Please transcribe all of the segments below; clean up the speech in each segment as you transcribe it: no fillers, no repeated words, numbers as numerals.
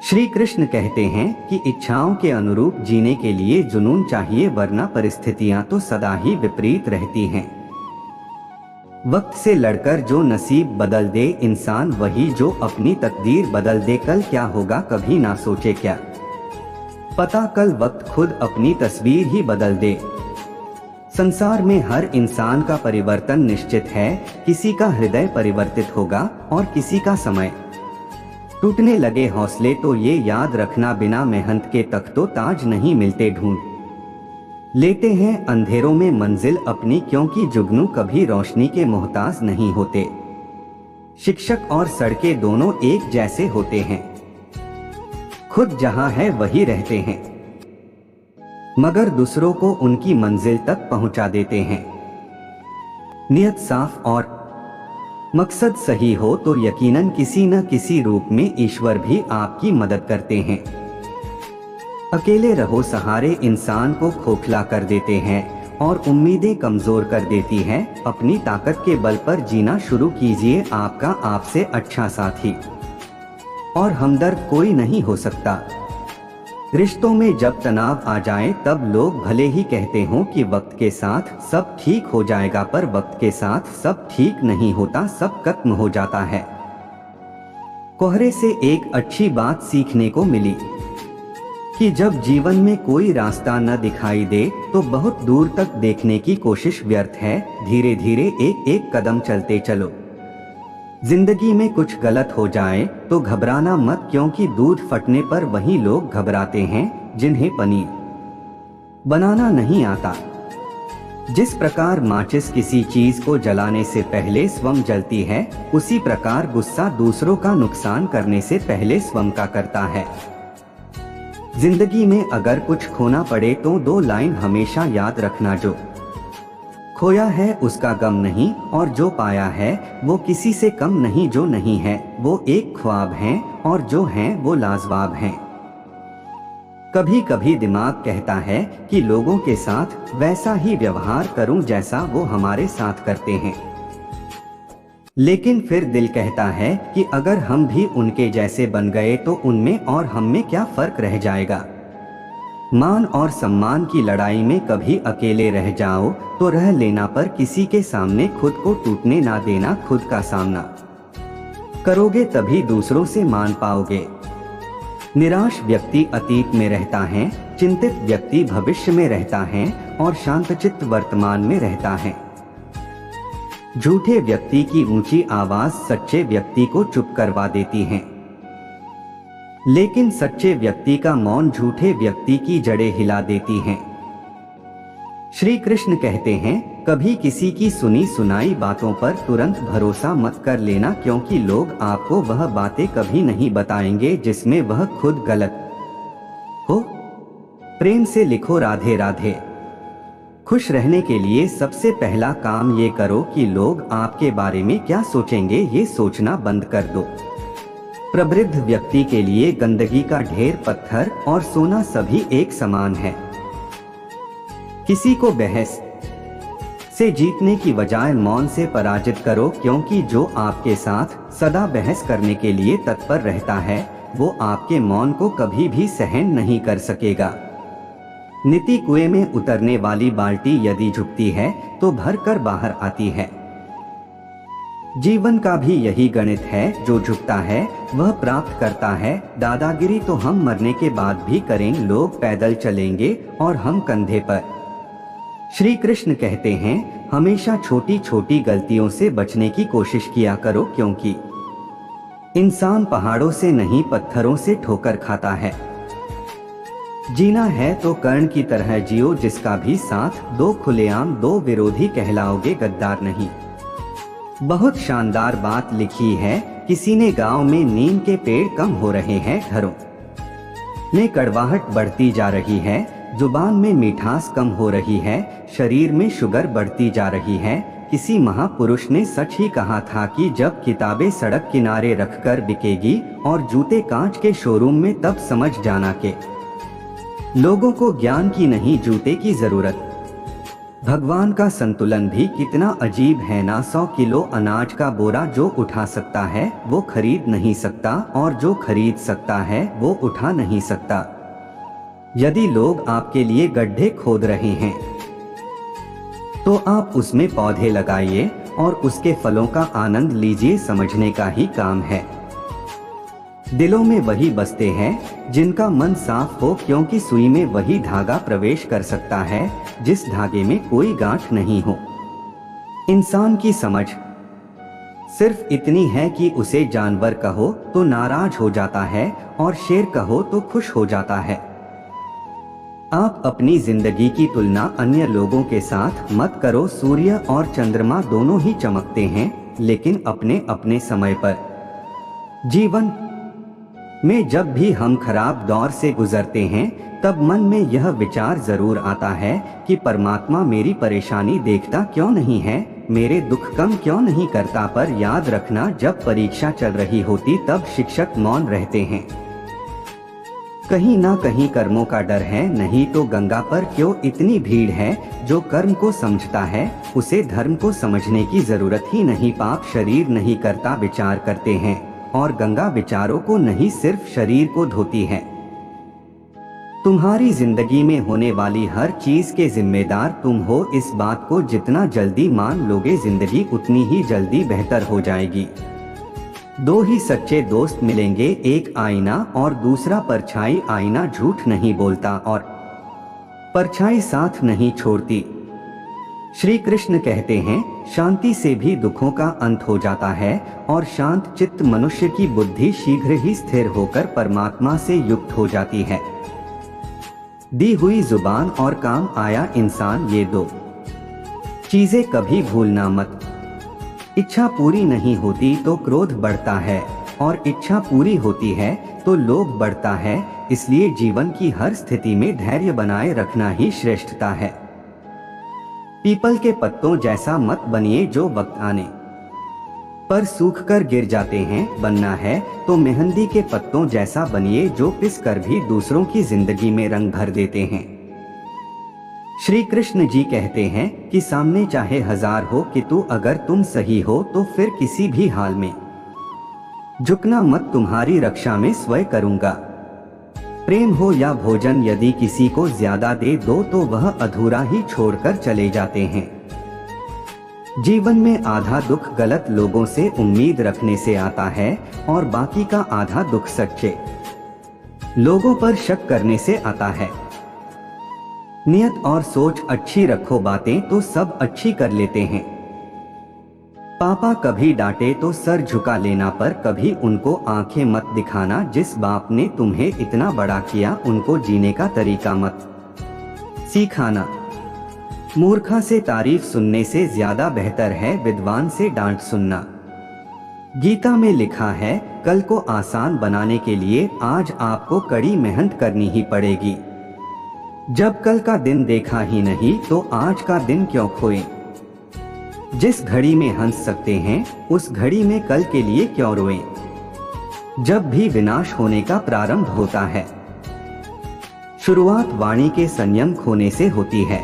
श्री कृष्ण कहते हैं कि इच्छाओं के अनुरूप जीने के लिए जुनून चाहिए, वरना परिस्थितियां तो सदा ही विपरीत रहती हैं। वक्त से लड़कर जो नसीब बदल दे इंसान, वही जो अपनी तकदीर बदल दे। कल क्या होगा कभी ना सोचे क्या पता, कल वक्त खुद अपनी तस्वीर ही बदल दे। संसार में हर इंसान का परिवर्तन निश्चित है, किसी का हृदय परिवर्तित होगा और किसी का समय। टूटने लगे हौसले तो ये याद रखना, बिना मेहनत के तख्तो ताज नहीं मिलते। ढूंढ लेते हैं अंधेरों में मंजिल अपनी, क्योंकि जुगनू कभी रोशनी के मोहताज नहीं होते। शिक्षक और सड़कें दोनों एक जैसे होते हैं, खुद जहां है वही रहते हैं, मगर दूसरों को उनकी मंजिल तक पहुंचा देते हैं। नियत साफ और मकसद सही हो तो यकीनन किसी न किसी रूप में ईश्वर भी आपकी मदद करते हैं। अकेले रहो सहारे इंसान को खोखला कर देते हैं और उम्मीदें कमजोर कर देती हैं। अपनी ताकत के बल पर जीना शुरू कीजिए, आपका आपसे अच्छा साथी और हमदर्द कोई नहीं हो सकता। रिश्तों में जब तनाव आ जाए तब लोग भले ही कहते हों कि वक्त के साथ सब ठीक हो जाएगा, पर वक्त के साथ सब ठीक नहीं होता, सब खत्म हो जाता है। कोहरे से एक अच्छी बात सीखने को मिली कि जब जीवन में कोई रास्ता न दिखाई दे तो बहुत दूर तक देखने की कोशिश व्यर्थ है। धीरे धीरे एक एक कदम चलते चलो। जिंदगी में कुछ गलत हो जाए तो घबराना मत, क्योंकि दूध फटने पर वही लोग घबराते हैं जिन्हें पनीर बनाना नहीं आता। जिस प्रकार माचिस किसी चीज को जलाने से पहले स्वयं जलती है, उसी प्रकार गुस्सा दूसरों का नुकसान करने से पहले स्वयं का करता है। जिंदगी में अगर कुछ खोना पड़े तो 2 लाइन हमेशा याद रखना, जो खोया है उसका गम नहीं और जो पाया है वो किसी से कम नहीं। जो नहीं है वो एक ख्वाब है और जो है वो लाजवाब है। कभी कभी दिमाग कहता है कि लोगों के साथ वैसा ही व्यवहार करूं जैसा वो हमारे साथ करते हैं, लेकिन फिर दिल कहता है कि अगर हम भी उनके जैसे बन गए तो उनमें और हम में क्या फर्क रह जाएगा। मान और सम्मान की लड़ाई में कभी अकेले रह जाओ तो रह लेना, पर किसी के सामने खुद को टूटने ना देना। खुद का सामना करोगे तभी दूसरों से मान पाओगे। निराश व्यक्ति अतीत में रहता है, चिंतित व्यक्ति भविष्य में रहता है और शांतचित्त वर्तमान में रहता है। झूठे व्यक्ति की ऊंची आवाज सच्चे व्यक्ति को चुप करवा देती है, लेकिन सच्चे व्यक्ति का मौन झूठे व्यक्ति की जड़ें हिला देती हैं। श्री कृष्ण कहते हैं, कभी किसी की सुनी सुनाई बातों पर तुरंत भरोसा मत कर लेना, क्योंकि लोग आपको वह बातें कभी नहीं बताएंगे जिसमें वह खुद गलत हो। प्रेम से लिखो राधे राधे। खुश रहने के लिए सबसे पहला काम ये करो कि लोग आपके बारे में क्या सोचेंगे ये सोचना बंद कर दो। प्रवृद्ध व्यक्ति के लिए गंदगी का ढेर, पत्थर और सोना सभी एक समान है। किसी को बहस से जीतने की बजाय मौन से पराजित करो, क्योंकि जो आपके साथ सदा बहस करने के लिए तत्पर रहता है वो आपके मौन को कभी भी सहन नहीं कर सकेगा। नीति कुएं में उतरने वाली बाल्टी यदि झुकती है तो भरकर बाहर आती है। जीवन का भी यही गणित है, जो झुकता है वह प्राप्त करता है। दादागिरी तो हम मरने के बाद भी करेंगे, लोग पैदल चलेंगे और हम कंधे पर। श्री कृष्ण कहते हैं, हमेशा छोटी छोटी गलतियों से बचने की कोशिश किया करो, क्योंकि इंसान पहाड़ों से नहीं पत्थरों से ठोकर खाता है। जीना है तो कर्ण की तरह जियो, जिसका भी साथ दो खुलेआम दो विरोधी कहलाओगे, गद्दार नहीं। बहुत शानदार बात लिखी है, किसी ने गांव में नीम के पेड़ कम हो रहे हैं, घरों में कड़वाहट बढ़ती जा रही है, जुबान में मिठास कम हो रही है, शरीर में शुगर बढ़ती जा रही है। किसी महापुरुष ने सच ही कहा था कि जब किताबें सड़क किनारे रखकर बिकेगी और जूते कांच के शोरूम में, तब समझ जाना कि लोगों को ज्ञान की नहीं जूते की जरूरत। भगवान का संतुलन भी कितना अजीब है ना। 100 किलो अनाज का बोरा जो उठा सकता है वो खरीद नहीं सकता, और जो खरीद सकता है वो उठा नहीं सकता। यदि लोग आपके लिए गड्ढे खोद रहे हैं तो आप उसमें पौधे लगाइए और उसके फलों का आनंद लीजिए, समझने का ही काम है। दिलों में वही बसते हैं जिनका मन साफ हो, क्योंकि सुई में वही धागा प्रवेश कर सकता है जिस धागे में कोई गांठ नहीं हो। इंसान की समझ सिर्फ इतनी है कि उसे जानवर कहो तो नाराज हो जाता है और शेर कहो तो खुश हो जाता है। आप अपनी जिंदगी की तुलना अन्य लोगों के साथ मत करो। सूर्य और चंद्रमा दोनों ही चमकते हैं, लेकिन अपने अपने समय पर। जीवन में जब भी हम खराब दौर से गुजरते हैं तब मन में यह विचार जरूर आता है कि परमात्मा मेरी परेशानी देखता क्यों नहीं है, मेरे दुख कम क्यों नहीं करता। पर याद रखना, जब परीक्षा चल रही होती तब शिक्षक मौन रहते हैं। कहीं ना कहीं कर्मों का डर है, नहीं तो गंगा पर क्यों इतनी भीड़ है। जो कर्म को समझता है उसे धर्म को समझने की जरूरत ही नहीं। पाप शरीर नहीं करता, विचार करते हैं, और गंगा विचारों को नहीं सिर्फ शरीर को धोती है। तुम्हारी जिंदगी में होने वाली हर चीज के जिम्मेदार तुम हो। इस बात को जितना जल्दी मान लोगे जिंदगी उतनी ही जल्दी बेहतर हो जाएगी। दो ही सच्चे दोस्त मिलेंगे, एक आईना और दूसरा परछाई। आईना झूठ नहीं बोलता और परछाई साथ नहीं छोड़ती। श्री कृष्ण कहते हैं, शांति से भी दुखों का अंत हो जाता है, और शांत चित्त मनुष्य की बुद्धि शीघ्र ही स्थिर होकर परमात्मा से युक्त हो जाती है। दी हुई जुबान और काम आया इंसान, ये दो चीजें कभी भूलना मत। इच्छा पूरी नहीं होती तो क्रोध बढ़ता है, और इच्छा पूरी होती है तो लोभ बढ़ता है। इसलिए जीवन की हर स्थिति में धैर्य बनाए रखना ही श्रेष्ठता है। पीपल के पत्तों जैसा मत बनिए जो वक्त आने पर सूख कर गिर जाते हैं। बनना है तो मेहंदी के पत्तों जैसा बनिए जो पिस कर भी दूसरों की जिंदगी में रंग भर देते हैं। श्री कृष्ण जी कहते हैं कि सामने चाहे 1000 हो कि तू, अगर तुम सही हो तो फिर किसी भी हाल में झुकना मत। तुम्हारी रक्षा में स्वयं करूंगा। प्रेम हो या भोजन, यदि किसी को ज्यादा दे दो तो वह अधूरा ही छोड़कर चले जाते हैं। जीवन में आधा दुख गलत लोगों से उम्मीद रखने से आता है, और बाकी का आधा दुख सच्चे लोगों पर शक करने से आता है। नियत और सोच अच्छी रखो, बातें तो सब अच्छी कर लेते हैं। पापा कभी डांटे तो सर झुका लेना, पर कभी उनको आंखें मत दिखाना। जिस बाप ने तुम्हें इतना बड़ा किया उनको जीने का तरीका मत सिखाना। मूर्खा से तारीफ सुनने से ज्यादा बेहतर है विद्वान से डांट सुनना। गीता में लिखा है, कल को आसान बनाने के लिए आज आपको कड़ी मेहनत करनी ही पड़ेगी। जब कल का दिन देखा ही नहीं तो आज का दिन क्यों खोएं। जिस घड़ी में हंस सकते हैं उस घड़ी में कल के लिए क्यों रोएं। जब भी विनाश होने का प्रारंभ होता है, शुरुआत वाणी के संयम खोने से होती है।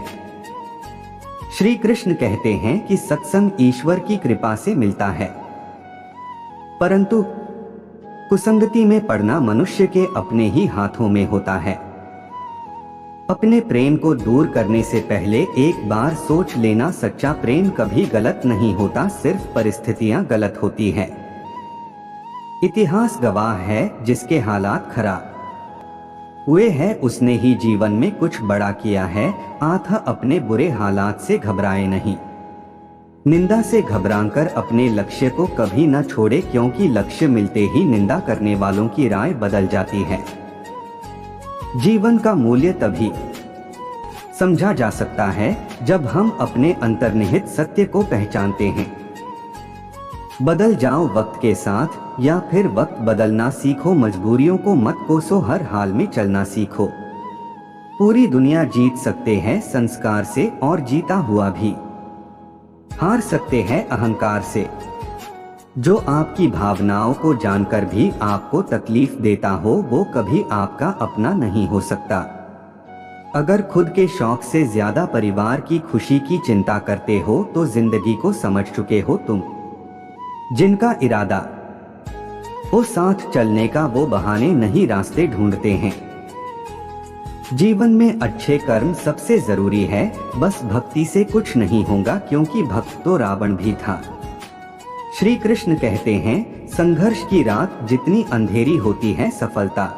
श्री कृष्ण कहते हैं कि सत्संग ईश्वर की कृपा से मिलता है, परंतु कुसंगति में पड़ना मनुष्य के अपने ही हाथों में होता है। अपने प्रेम को दूर करने से पहले एक बार सोच लेना, सच्चा प्रेम कभी गलत नहीं होता, सिर्फ परिस्थितियां गलत होती हैं। इतिहास गवाह है, जिसके हालात खराब हुए हैं उसने ही जीवन में कुछ बड़ा किया है। आथा अपने बुरे हालात से घबराए नहीं, निंदा से घबराकर अपने लक्ष्य को कभी न छोड़े, क्योंकि लक्ष्य मिलते ही निंदा करने वालों की राय बदल जाती है। जीवन का मूल्य तभी समझा जा सकता है जब हम अपने अंतर्निहित सत्य को पहचानते हैं। बदल जाओ वक्त के साथ, या फिर वक्त बदलना सीखो। मजबूरियों को मत कोसो, हर हाल में चलना सीखो। पूरी दुनिया जीत सकते हैं संस्कार से, और जीता हुआ भी हार सकते हैं अहंकार से। जो आपकी भावनाओं को जानकर भी आपको तकलीफ देता हो वो कभी आपका अपना नहीं हो सकता। अगर खुद के शौक से ज्यादा परिवार की खुशी की चिंता करते हो तो जिंदगी को समझ चुके हो तुम। जिनका इरादा हो साथ चलने का वो बहाने नहीं रास्ते ढूंढते हैं। जीवन में अच्छे कर्म सबसे जरूरी है, बस भक्ति से कुछ नहीं होगा क्योंकि भक्त तो रावण भी था। श्री कृष्ण कहते हैं संघर्ष की रात जितनी अंधेरी होती है सफलता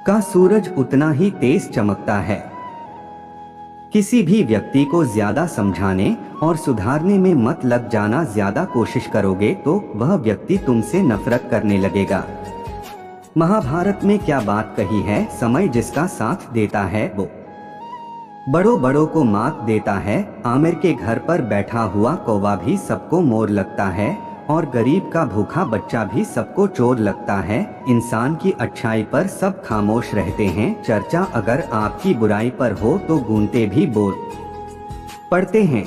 का सूरज उतना ही तेज चमकता है। किसी भी व्यक्ति को ज्यादा समझाने और सुधारने में मत लग जाना, ज्यादा कोशिश करोगे तो वह व्यक्ति तुमसे नफरत करने लगेगा। महाभारत में क्या बात कही है, समय जिसका साथ देता है वो बड़ों बड़ों को मात देता है। आमिर के घर पर बैठा हुआ कौवा भी सबको मोर लगता है और गरीब का भूखा बच्चा भी सबको चोर लगता है। इंसान की अच्छाई पर सब खामोश रहते हैं, चर्चा अगर आपकी बुराई पर हो तो गूंजते भी बोल पड़ते हैं।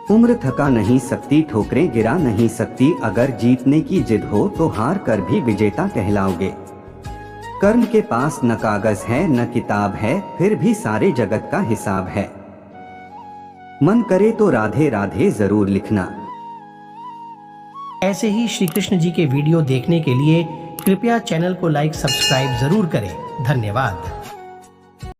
उम्र थका नहीं सकती, ठोकरें गिरा नहीं सकती, अगर जीतने की जिद हो तो हार कर भी विजेता कहलाओगे। कर्म के पास न कागज है न किताब है, फिर भी सारे जगत का हिसाब है। मन करे तो राधे राधे जरूर लिखना। ऐसे ही श्री कृष्ण जी के वीडियो देखने के लिए कृपया चैनल को लाइक सब्सक्राइब जरूर करें। धन्यवाद।